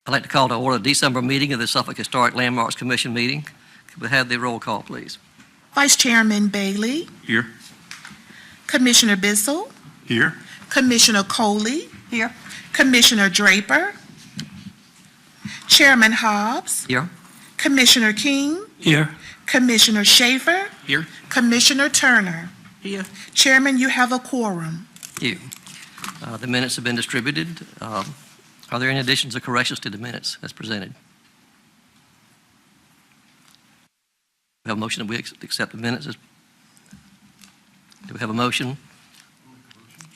I'd like to call to order the December meeting of the Suffolk Historic Landmarks Commission meeting. Could we have the roll call, please? Vice Chairman Bailey. Here. Commissioner Bissell. Here. Commissioner Coley. Here. Commissioner Draper. Chairman Hobbs. Here. Commissioner King. Here. Commissioner Schaefer. Here. Commissioner Turner. Here. Chairman, you have a quorum. You. The minutes have been distributed. Are there any additions or corrections to the minutes as presented? We have a motion that we accept the minutes. Do we have a motion?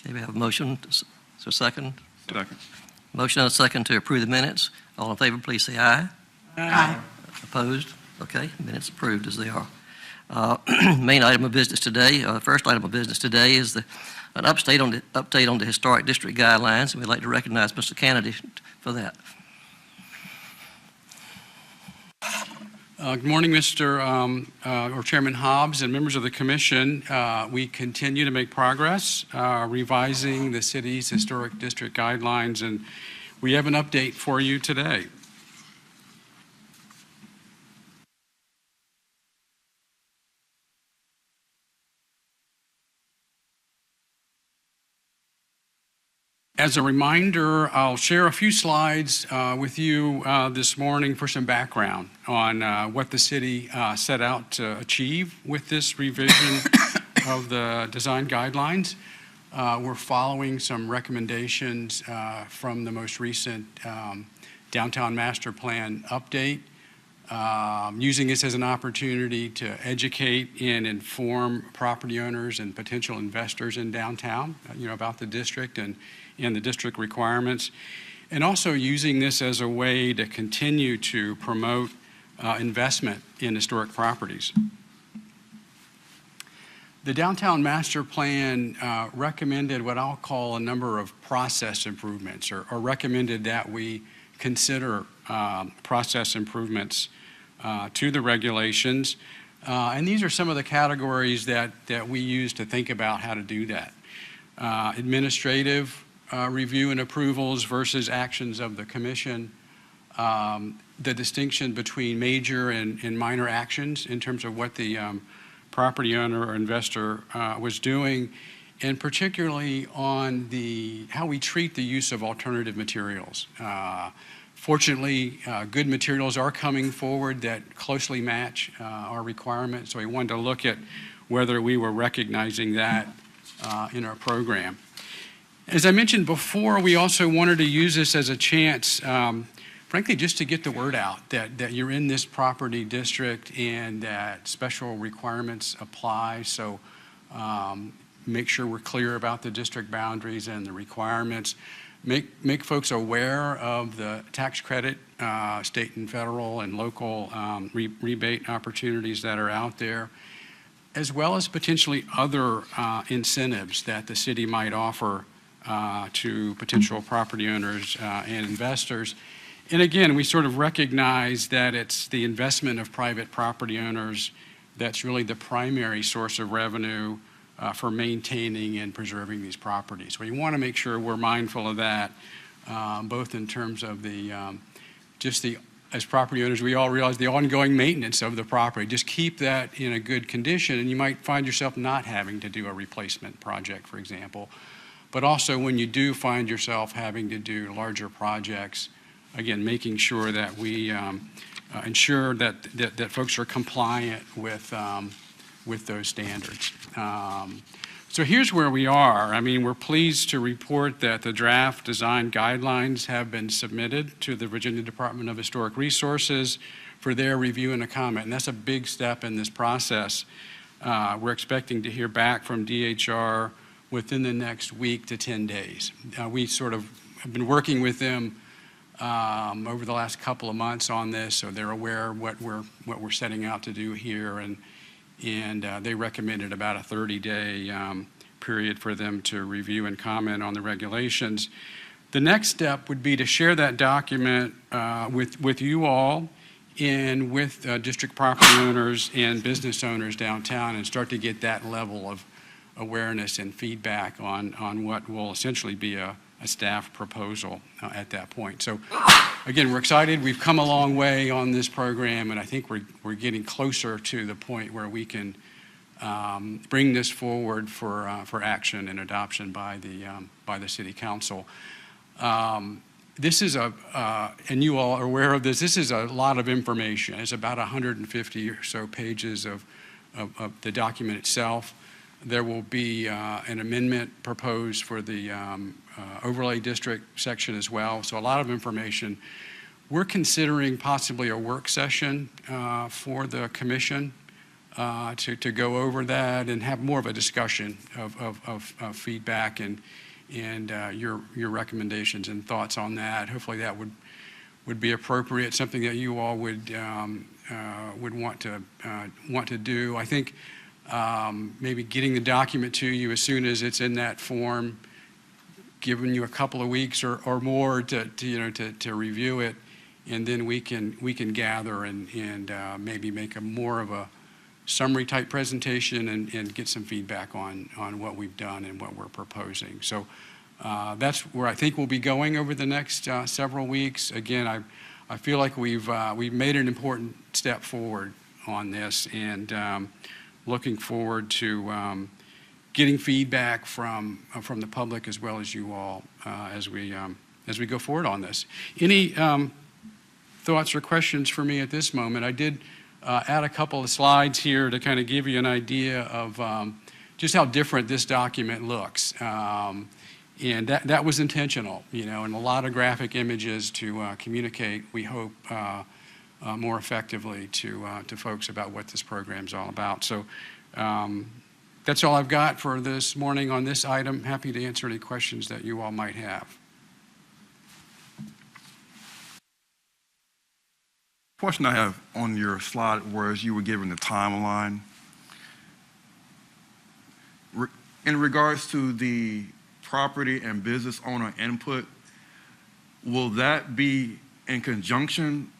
Okay, we have a motion. Is there a second? Second. Motion and a second to approve the minutes. All in favor, please say aye. Aye. Opposed? Okay, minutes approved as they are. Main item of business today, first item of business today is an update on the historic district guidelines, and we'd like to recognize Mr. Kennedy for that. Good morning, or Chairman Hobbs and members of the Commission. We continue to make progress revising the city's historic district guidelines, and we have an update for you today. As a reminder, I'll share a few slides with you this morning for some background on what the city set out to achieve with this revision of the design guidelines. We're following some recommendations from the most recent Downtown Master Plan update, using this as an opportunity to educate and inform property owners and potential investors in downtown, about the district and the district requirements, and also using this as a way to continue to promote investment in historic properties. The Downtown Master Plan recommended what I'll call a number of process improvements, or recommended that we consider process improvements to the regulations. And these are some of the categories that we use to think about how to do that. Administrative review and approvals versus actions of the Commission, the distinction between major and minor actions in terms of what the property owner or investor was doing, and particularly on how we treat the use of alternative materials. Fortunately, good materials are coming forward that closely match our requirements, so we wanted to look at whether we were recognizing that in our program. As I mentioned before, we also wanted to use this as a chance, frankly, just to get the word out that you're in this property district and that special requirements apply. So make sure we're clear about the district boundaries and the requirements. Make folks aware of the tax credit, state and federal and local rebate opportunities that are out there, as well as potentially other incentives that the city might offer to potential property owners and investors. And again, we sort of recognize that it's the investment of private property owners that's really the primary source of revenue for maintaining and preserving these properties. We want to make sure we're mindful of that, both in terms of as property owners, we all realize the ongoing maintenance of the property. Just keep that in a good condition, and you might find yourself not having to do a replacement project, for example. But also when you do find yourself having to do larger projects, again, making sure that we ensure that folks are compliant with those standards. So here's where we are. I mean, we're pleased to report that the draft design guidelines have been submitted to the Virginia Department of Historic Resources for their review and a comment, and that's a big step in this process. We're expecting to hear back from DHR within the next week to 10 days. We sort of have been working with them over the last couple of months on this, so they're aware of what we're setting out to do here, and they recommended about a 30-day period for them to review and comment on the regulations. The next step would be to share that document with you all and with district property owners and business owners downtown, and start to get that level of awareness and feedback on what will essentially be a staff proposal at that point. So again, we're excited. We've come a long way on this program, and I think we're getting closer to the point where we can bring this forward for action and adoption by the City Council. This is and you all are aware of this, this is a lot of information. It's about 150 or so pages of the document itself. There will be an amendment proposed for the overlay district section as well, so a lot of information. We're considering possibly a work session for the commission to go over that and have more of a discussion of feedback and your recommendations and thoughts on that. Hopefully that would be appropriate, something that you all would want to do. I think maybe getting the document to you as soon as it's in that form, giving you a couple of weeks or more to review it, and then we can gather and maybe make a more of a summary type presentation and get some feedback on what we've done and what we're proposing. So that's where I think we'll be going over the next several weeks. Again, I feel like we've made an important step forward on this, and looking forward to getting feedback from the public as well as you all as we go forward on this. Any thoughts or questions for me at this moment? I did add a couple of slides here to kind of give you an idea of just how different this document looks. And that was intentional, and a lot of graphic images to communicate, we hope, more effectively to folks about what this program's all about. So that's all I've got for this morning on this item. Happy to answer any questions that you all might have. Question I have on your slide was you were given the timeline. In regards to the property and business owner input, will that be in conjunction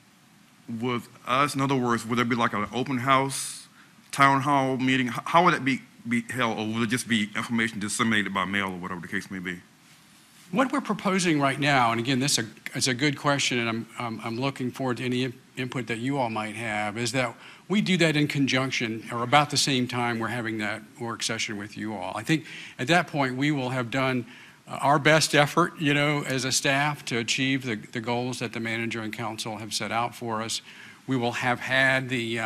with us? In other words, would there be like an open house, town hall meeting? How would that be held, or will it just be information disseminated by mail or whatever the case may be? What we're proposing right now, and again, this is a good question, and I'm looking forward to any input that you all might have, is that we do that in conjunction or about the same time we're having that work session with you all. I think at that point we will have done our best effort, as a staff to achieve the goals that the manager and council have set out for us. We will have had the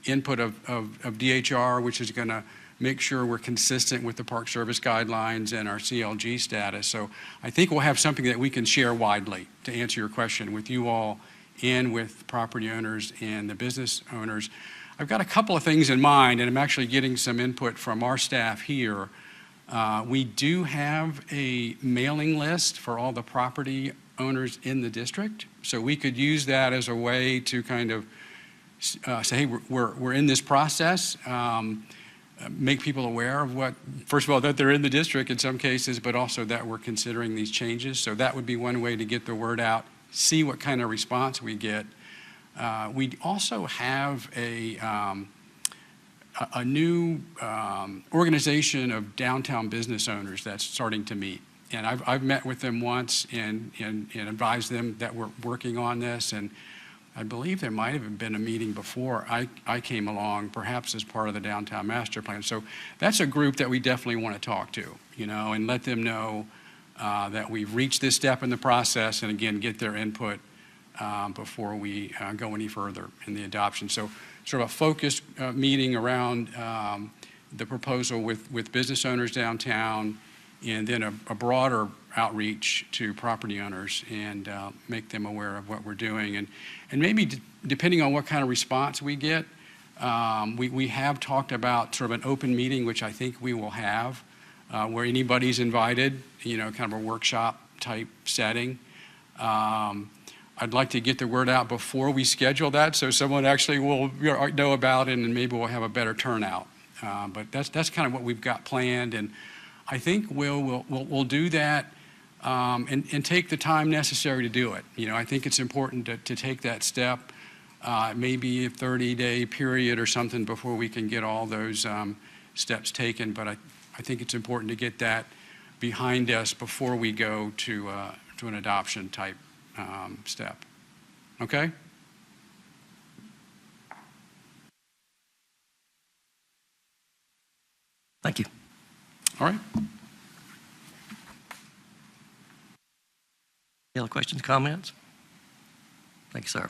input of DHR, which is going to make sure we're consistent with the Park Service guidelines and our CLG status. So I think we'll have something that we can share widely to answer your question with you all and with property owners and the business owners. I've got a couple of things in mind, and I'm actually getting some input from our staff here. We do have a mailing list for all the property owners in the district, so we could use that as a way to kind of say, hey, we're in this process. Make people aware of what, first of all, that they're in the district in some cases, but also that we're considering these changes. So that would be one way to get the word out, see what kind of response we get. We also have a new organization of downtown business owners that's starting to meet. And I've met with them once and advised them that we're working on this. And I believe there might have been a meeting before I came along, perhaps as part of the downtown master plan. So that's a group that we definitely want to talk to, and let them know that we've reached this step in the process, and again, get their input before we go any further in the adoption. So sort of a focused meeting around the proposal with business owners downtown, and then a broader outreach to property owners and make them aware of what we're doing. And maybe depending on what kind of response we get, we have talked about sort of an open meeting, which I think we will have, where anybody's invited, kind of a workshop type setting. I'd like to get the word out before we schedule that, so someone actually will know about it, and maybe we'll have a better turnout. But that's kind of what we've got planned, and I think we'll do that and take the time necessary to do it. I think it's important to take that step, maybe a 30-day period or something before we can get all those steps taken. But I think it's important to get that behind us before we go to an adoption type step. Okay? Thank you. All right. Any other questions, comments? Thank you, sir.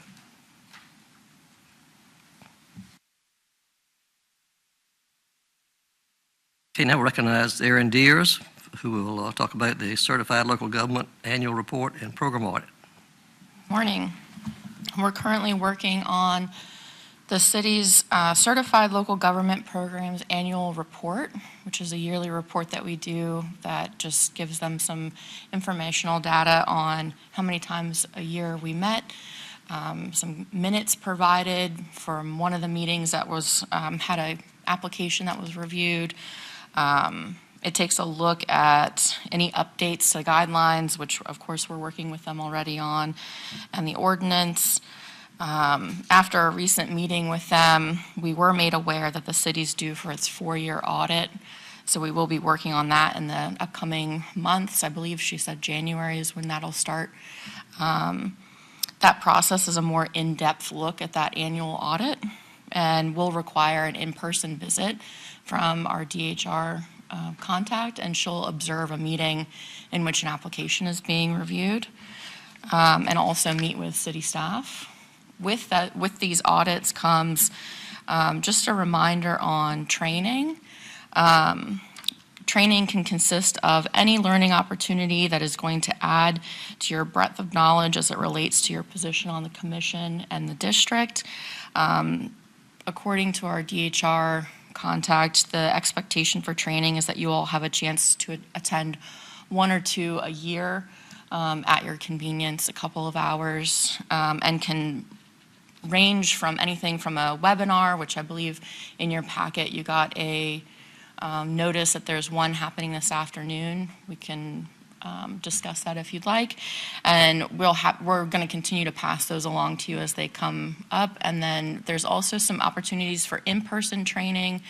Okay, now we recognize Aaron Deers, who will talk about the Certified Local Government Annual Report and Program Audit. Morning. We're currently working on the city's Certified Local Government Programs Annual Report, which is a yearly report that we do that just gives them some informational data on how many times a year we met, some minutes provided from one of the meetings that was had an application that was reviewed. It takes a look at any updates to guidelines, which of course we're working with them already on, and the ordinance. After a recent meeting with them, we were made aware that the city's due for its 4-year audit. So we will be working on that in the upcoming months. I believe she said January is when that'll start. That process is a more in-depth look at that annual audit and will require an in-person visit from our DHR contact, and she'll observe a meeting in which an application is being reviewed, and also meet with city staff. With these audits comes just a reminder on training. Training can consist of any learning opportunity that is going to add to your breadth of knowledge as it relates to your position on the commission and the district. According to our DHR contact, the expectation for training is that you all have a chance to attend 1 or 2 a year at your convenience, a couple of hours, and can range from anything from a webinar, which I believe in your packet you got a notice that there's one happening this afternoon. We can discuss that if you'd like, and we're going to continue to pass those along to you as they come up. And then there's also some opportunities for in-person training.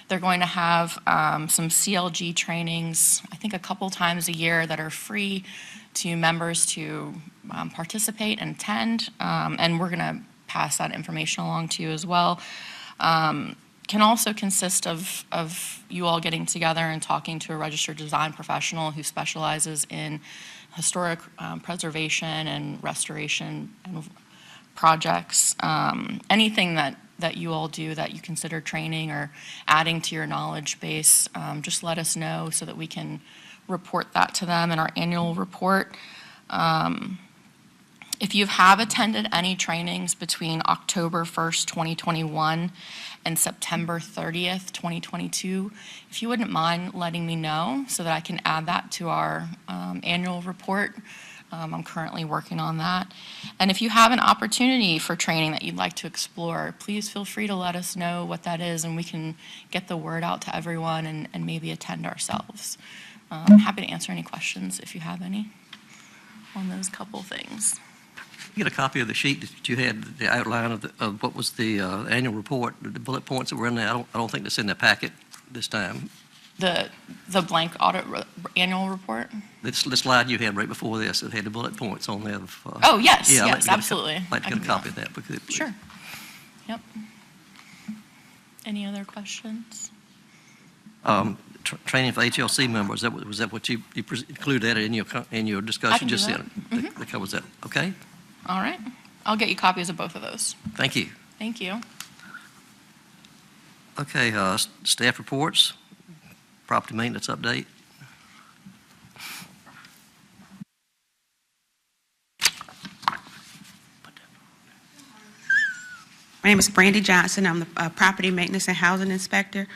They're going to have some CLG trainings, I think a couple times a year, that are free to members to participate and attend, and we're going to pass that information along to you as well. Can also consist of you all getting together and talking to a registered design professional who specializes in historic preservation and restoration and projects. Anything that you all do that you consider training or adding to your knowledge base, just let us know so that we can report that to them in our annual report. If you have attended any trainings between October 1st, 2021 and September 30th, 2022, if you wouldn't mind letting me know so that I can add that to our annual report. I'm currently working on that. And if you have an opportunity for training that you'd like to explore, please feel free to let us know what that is, and we can get the word out to everyone and maybe attend ourselves. I'm happy to answer any questions if you have any on those couple things. Get a copy of the sheet that you had, the outline of what was the annual report, the bullet points that were in there. I don't think that's in the packet this time. The blank audit annual report? The slide you had right before this, it had the bullet points on there. Of, Oh, yes, yeah, yes, absolutely. I'd like to get a copy of that. Because Sure. Yep. Any other questions? Training for HLC members, was that what you included that in your discussion? I can do just that. then? That covers that. Okay. All right. I'll get you copies of both of those. Thank you. Thank you. Okay, staff reports, property maintenance update. My name is Brandy Johnson. I'm the Property Maintenance and Housing Inspector.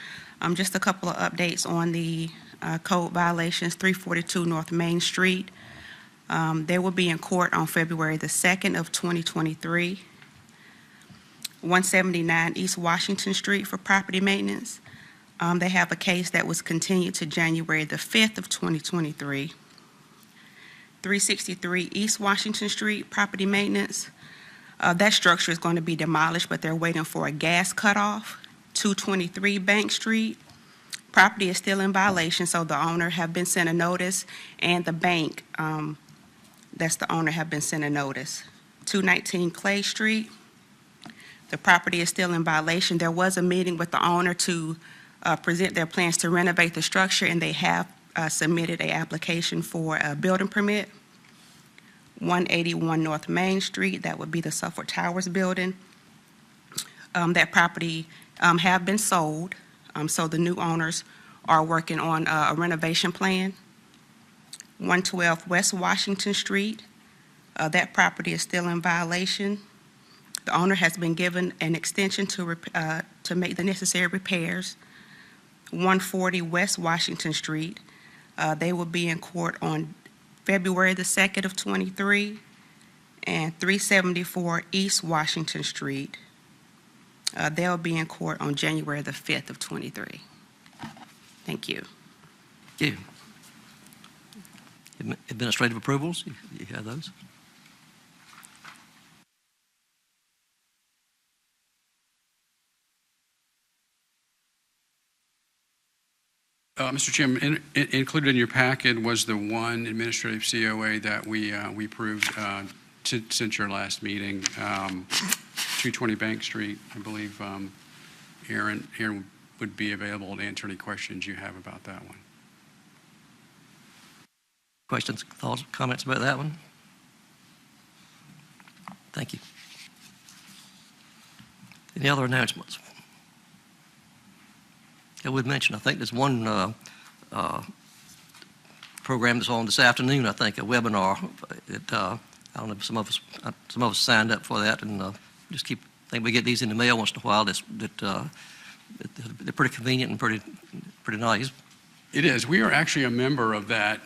Just a couple of updates on the code violations, 342 North Main Street. They will be in court on February the 2nd of 2023. 179 East Washington Street for property maintenance. They have a case that was continued to January the 5th of 2023. 363 East Washington Street, property maintenance. That structure is going to be demolished, but they're waiting for a gas cutoff. 223 Bank Street, Property is still in violation, so the owner have been sent a notice, and the bank, that's the owner, have been sent a notice. 219 Clay Street, the property is still in violation. There was a meeting with the owner to present their plans to renovate the structure, and they have submitted an application for a building permit. 181 North Main Street, that would be the Suffolk Towers building. That property have been sold, so the new owners are working on a renovation plan. 112 West Washington Street, that property is still in violation. The owner has been given an extension to make the necessary repairs. 140 West Washington Street, they will be in court on February the 2nd of '23, and 374 East Washington Street, they'll be in court on January the 5th of '23. Thank you. Thank you. Administrative approvals, you have those? Mr. Chairman, included in your packet was the one administrative COA that we approved since your last meeting, 220 Bank Street. I believe Aaron would be available to answer any questions you have about that one. Questions, thoughts, comments about that one? Thank you. Any other announcements? I would mention, I think there's one program that's on this afternoon, I think, a webinar. I don't know, some of us signed up for that, and I think we get these in the mail once in a while. They're pretty convenient and pretty nice. It is. We are actually a member of that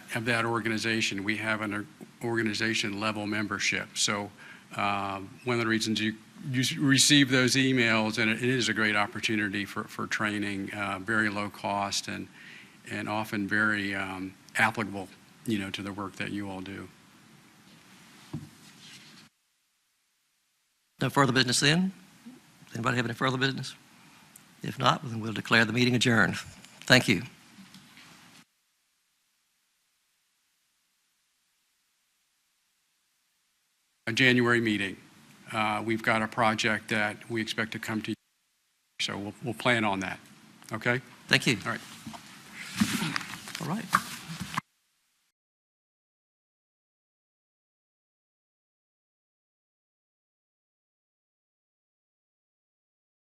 organization. We have an organization level membership. So one of the reasons you receive those emails, and it is a great opportunity for training, very low cost and often very applicable, to the work that you all do. No further business then? Anybody have any further business? If not, then we'll declare the meeting adjourned. Thank you. A January meeting. We've got a project that we expect to come to you, so we'll plan on that. Okay? Thank you. All right. All right.